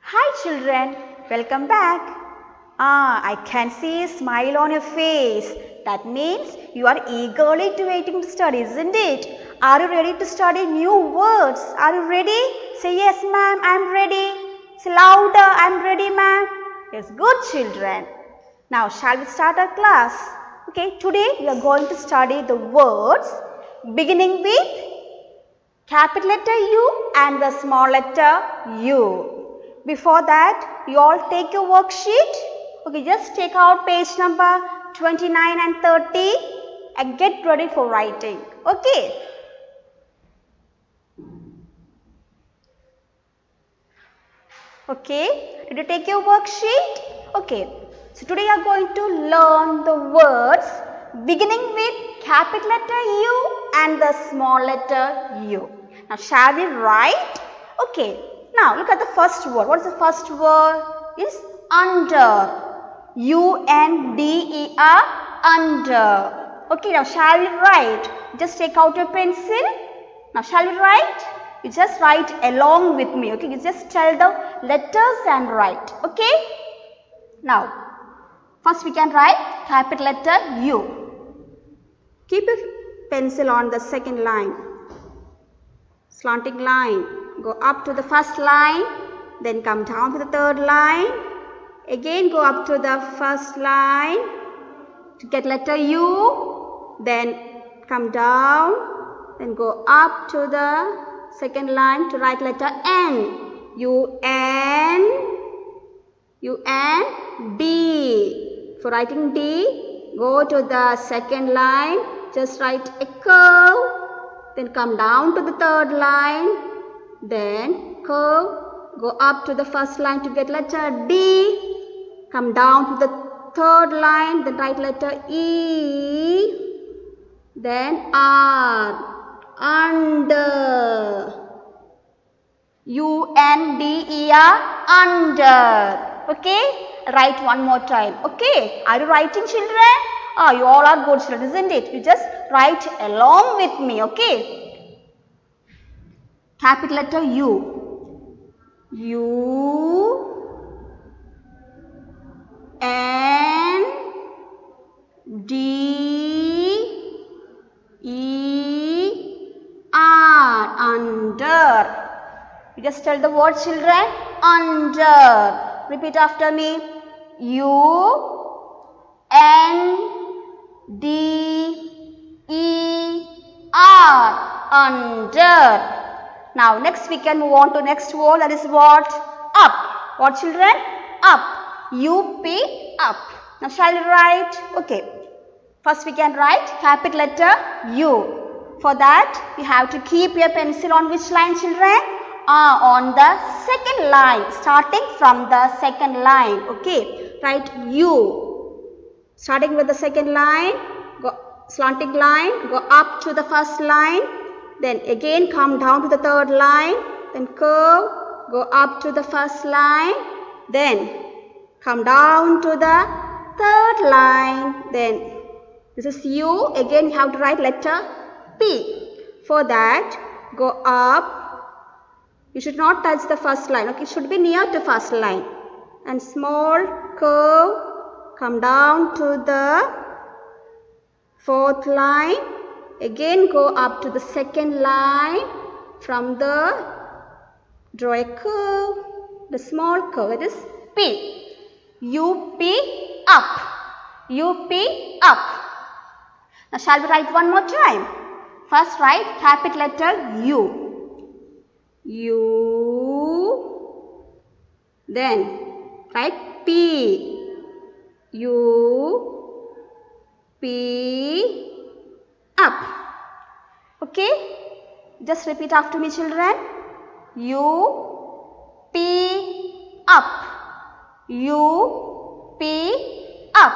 Hi children, welcome back. I can see a smile on your face. That means you are eagerly waiting to study, isn't it? Are you ready to study new words? Are you ready? Say yes ma'am, I am ready. Say louder, I am ready ma'am. Yes, good children. Now shall we start our class? Okay, today we are going to study the words beginning with capital letter U and the small letter U. Before that, you all take your worksheet. Okay, just take out page number 29 and 30 and get ready for writing. Okay. Okay, did you take your worksheet? Okay, so today you are going to learn the words beginning with capital letter U and the small letter U. Now, shall we write? Okay, now look at the first word. What is the first word? Is under. U-N-D-E-R, under. Okay, now shall we write? Just take out your pencil. Now, shall we write? You just write along with me. Okay, you just tell the letters and write. Okay. Now, first we can write capital letter U. Keep your pencil on the second line. Slanting line. Go up to the first line. Then come down to the third line. Again go up to the first line to get letter U. Then come down. Then go up to the second line to write letter N. U-N. D. For writing D, go to the second line. Just write a curve. Then come down to the third line. Then curve. Go up to the first line to get letter D. Come down to the third line. Then write letter E. Then R. Under. U-N-D-E-R, under. Okay, write one more time. Okay, are you writing children? You all are good children, isn't it? You just write along with me. Okay, capital letter U. U-N-D-E-R, under. You just tell the word children, under. Repeat after me. U-N-D-E-R, under. Now next we can move on to next word, that is what? Up. What children? Up. U-P, up. Now shall we write? Okay. First we can write capital letter U. For that you have to keep your pencil on which line children? On the second line, starting from the second line. Okay, write U. Starting with the second line, go slanting line, go up to the first line, then again come down to the third line, then curve, go up to the first line, then come down to the third line, then this is U. Again you have to write letter P. For that, go up. You should not touch the first line. Okay, it should be near to first line. And small curve, come down to the fourth line. Again go up to the second line. From the, draw a curve, the small curve, it is P. U-P, up. U-P, up. Now shall we write one more time? First write capital letter U. U, then write P. U, P, up. Okay, just repeat after me children. U, P, up. U, P, up.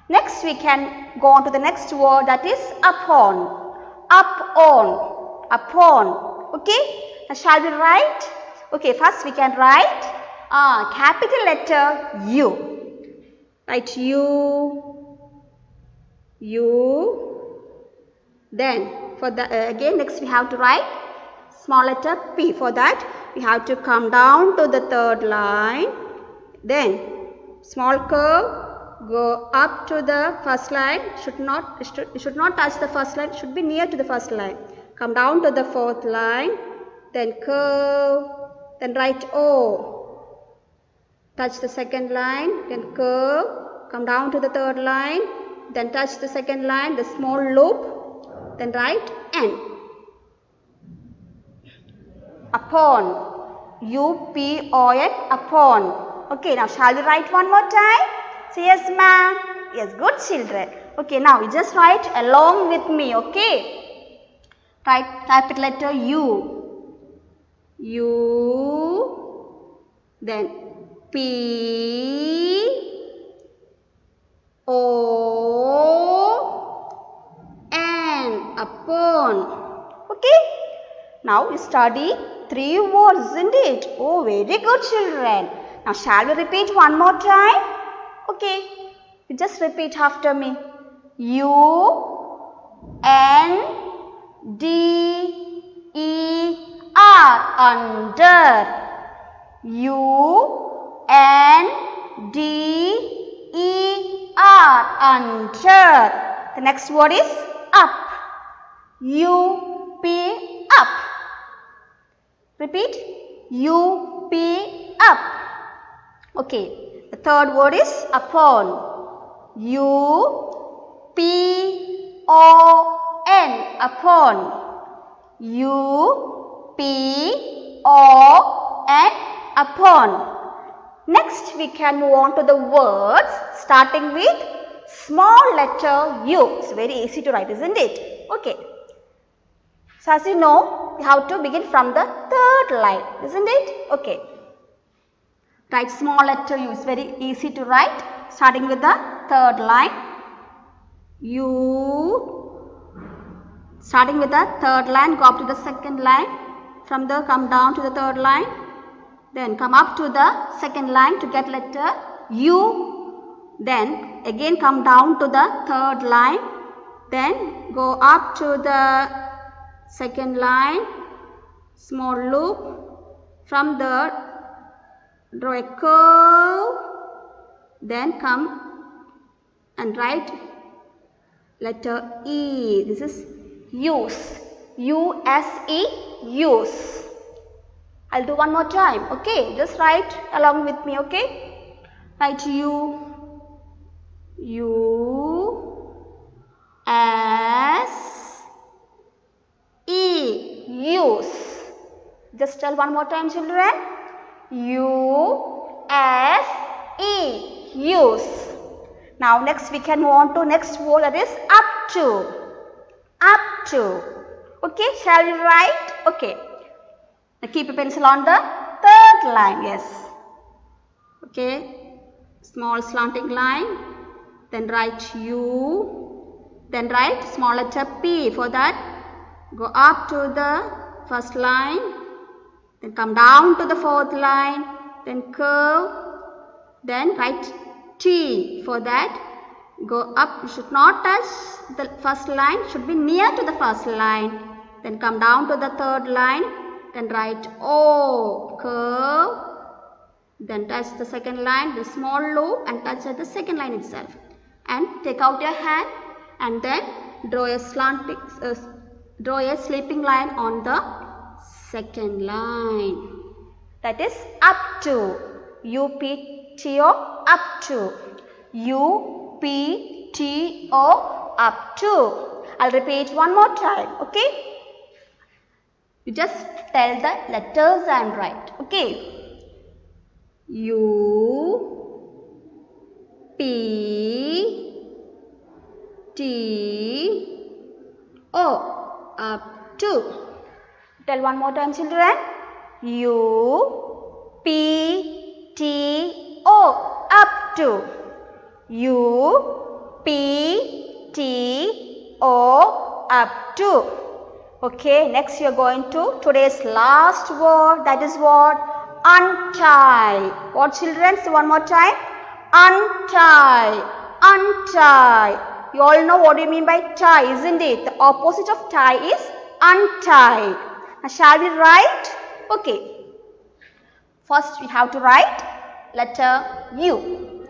Next we can go on to the next word, that is upon. Up on. Upon. Okay. Now shall we write? Okay, first we can write capital letter U. Write U. Then for the again next we have to write small letter P. For that we have to come down to the third line. Then small curve, go up to the first line. Should not touch the first line. Should be near to the first line. Come down to the fourth line. Then curve. Then write O. Touch the second line. Then curve. Come down to the third line. Then touch the second line. The small loop. Then write N. Upon. U-P-O-N. Upon. Okay, now shall we write one more time? Say yes, ma'am. Yes, good children. Okay, now you just write along with me, okay? Write capital letter U. U. Then P. O. N. Upon. Okay? Now you study 3 words, isn't it? Oh, very good children. Now shall we repeat one more time? Okay, you just repeat after me. U-N-D-E-R, under. U-N-D-E-R, under. The next word is up. U-P, up. Repeat. U-P, up. Okay. The third word is upon. U-P-O-N, upon. U-P-O-N, upon. Next, we can move on to the words starting with small letter U. It's very easy to write, isn't it? Okay. So, as you know, we have to begin from the third line, isn't it? Okay. Write small letter U. It's very easy to write. Starting with the third line. U. Starting with the third line, go up to the second line. From there, come down to the third line. Then come up to the second line to get letter U. Then again come down to the third line. Then go up to the second line. Small loop. From there, draw a curve, then come and write letter E. This is use. U-S-E, use. I'll do one more time, okay? Just write along with me, okay? Write U, U-S-E, use. Just tell one more time, children. U-S-E, use. Now next we can move on to next word, that is up to. Up to. Okay, shall we write? Okay. Now keep a pencil on the third line, yes. Okay, small slanting line. Then write U. Then write small letter P. For that, go up to the first line. Then come down to the fourth line, then curve, then write T. For that, go up. You should not touch the first line, should be near to the first line. Then come down to the third line, then write O, curve, then touch the second line, the small loop, and touch at the second line itself. And take out your hand and then draw a sleeping line on the second line. That is up to. U-P-T-O, up to. U-P-T-O, up to. I'll repeat one more time, okay? You just tell the letters and write, okay? U-P-T-O, up to. Tell one more time, children. U-P-T-O, up to. U-P-T-O, up to. Okay, next you are going to today's last word, that is what? Untie. What, children? So one more time. Untie. Untie. You all know what do you mean by tie, isn't it? The opposite of tie is untie. Now shall we write? Okay. First we have to write letter U.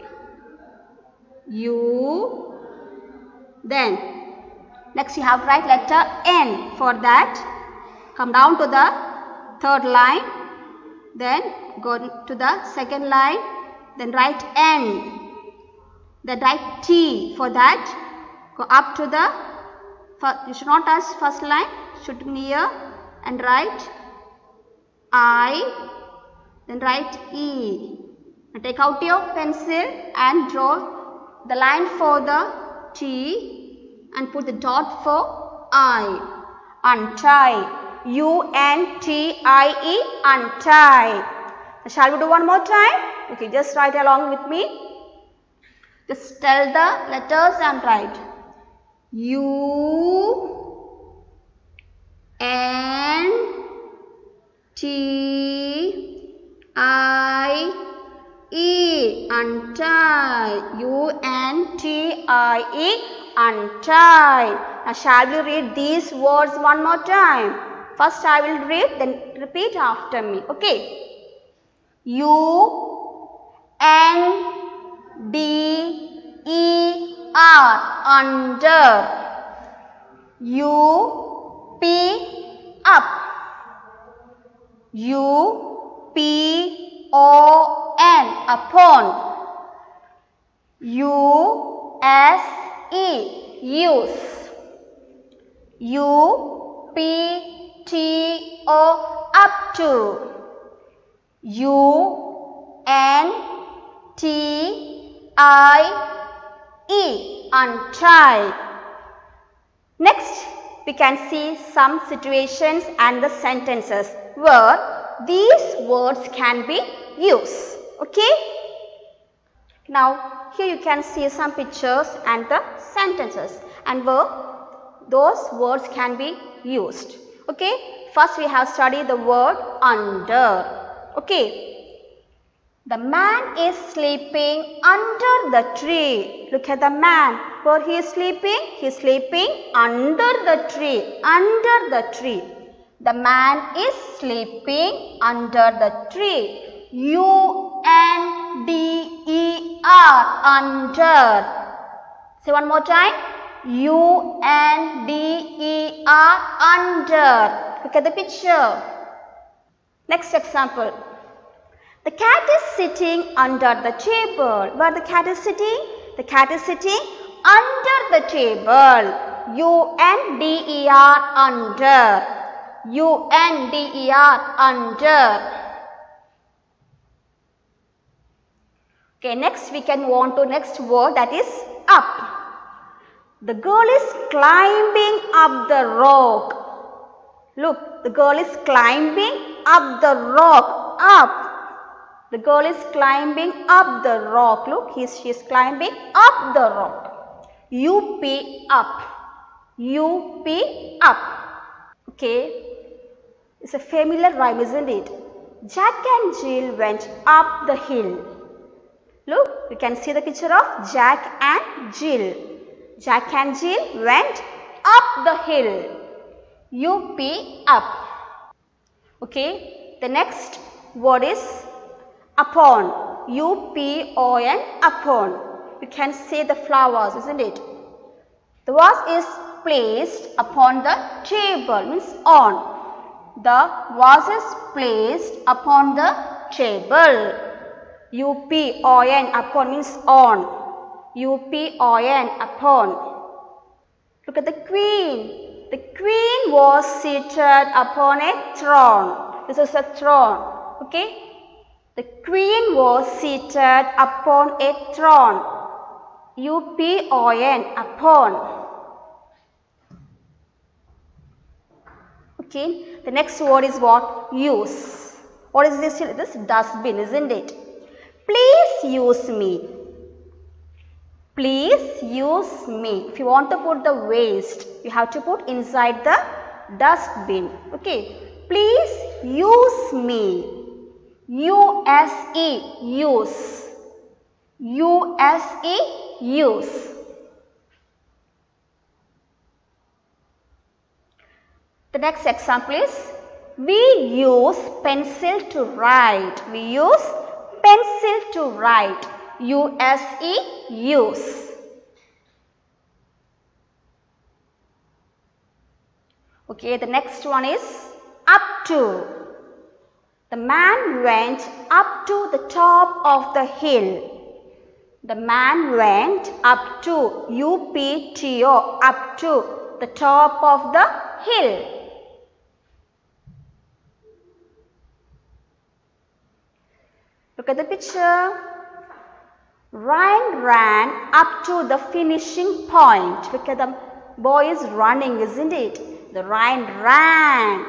U. Then next you have to write letter N. For that, come down to the third line. Then go to the second line. Then write N. Then write T. For that, go up to the you should not touch first line, should be near, and write I, then write E. And take out your pencil and draw the line for the T and put the dot for I. Untie. U-N-T-I-E. Untie. Shall we do one more time? Okay, just write along with me. Just tell the letters and write. U-N-T-I-E. Untie. U-N-T-I-E. Untie. Now shall we read these words one more time? First I will read, then repeat after me. Okay. U-N-D-E-R. Under. U-P. Up. U-P-O-N. Upon. U-S-E. Use. U-P-T-O. Up to. U-N-T-I-E. Untie. Next, we can see some situations and the sentences where these words can be used. Okay? Now, here you can see some pictures and the sentences and where those words can be used. Okay? First, we have studied the word under. Okay? The man is sleeping under the tree. Look at the man. Where he is sleeping? He is sleeping under the tree. Under the tree. The man is sleeping under the tree. U-N-D-E-R. Under. Say one more time. U-N-D-E-R. Under. Look at the picture. Next example. The cat is sitting under the table. Where the cat is sitting? The cat is sitting under the table. U-N-D-E-R. Under. U-N-D-E-R. Under. Okay, next we can go on to next word, that is up. The girl is climbing up the rock. Look, the girl is climbing up the rock. Up. The girl is climbing up the rock. Look, she is climbing up the rock. U-P. Up. U-P. Up. Okay. It's a familiar rhyme, isn't it? Jack and Jill went up the hill. Look, you can see the picture of Jack and Jill. Jack and Jill went up the hill. U-P. Up. Okay. The next word is upon. U-P-O-N. Upon. You can see the flowers, isn't it? The vase is placed upon the table, means on. The vase is placed upon the table. U-P-O-N. Upon means on. U-P-O-N. Upon. Look at the queen. The queen was seated upon a throne. This is a throne. Okay. The queen was seated upon a throne. U-P-O-N. Upon. Okay. The next word is what? Use. What is this? This dustbin, isn't it? Please use me. Please use me. If you want to put the waste, you have to put inside the dustbin. Okay. Please use me. U-S-E. Use. U-S-E. Use. The next example is We use pencil to write. We use pencil to write. U-S-E, use. Okay, the next one is up to. The man went up to the top of the hill. The man went up to, U-P-T-O, up to the top of the hill. Look at the picture. Ryan ran up to the finishing point. Look at the boy is running, isn't it? The Ryan ran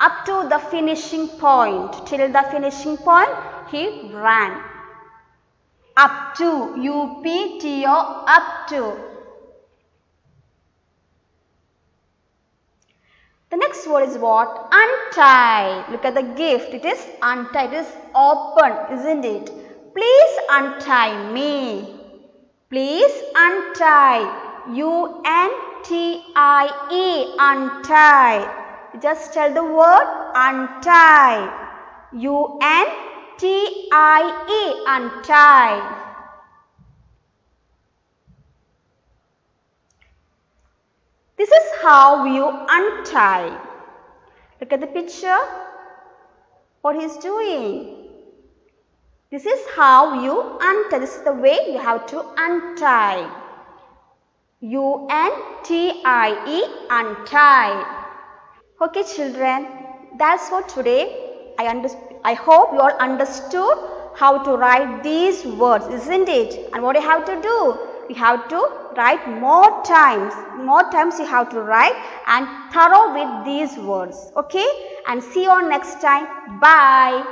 up to the finishing point. Till the finishing point, he ran. Up to, U-P-T-O, up to. The next word is what? Untie. Look at the gift. It is untie. It is open, isn't it? Please untie me. Please untie. U-N-T-I-E. Untie. Just tell the word untie. U-N-T-I-E. Untie. This is how you untie. Look at the picture. What he is doing. This is how you untie. This is the way you have to untie. U-N-T-I-E, untie. Okay children, that's for today. I hope you all understood how to write these words, isn't it? And what you have to do? You have to write more times. More times you have to write and thorough with these words. Okay? And see you on next time. Bye.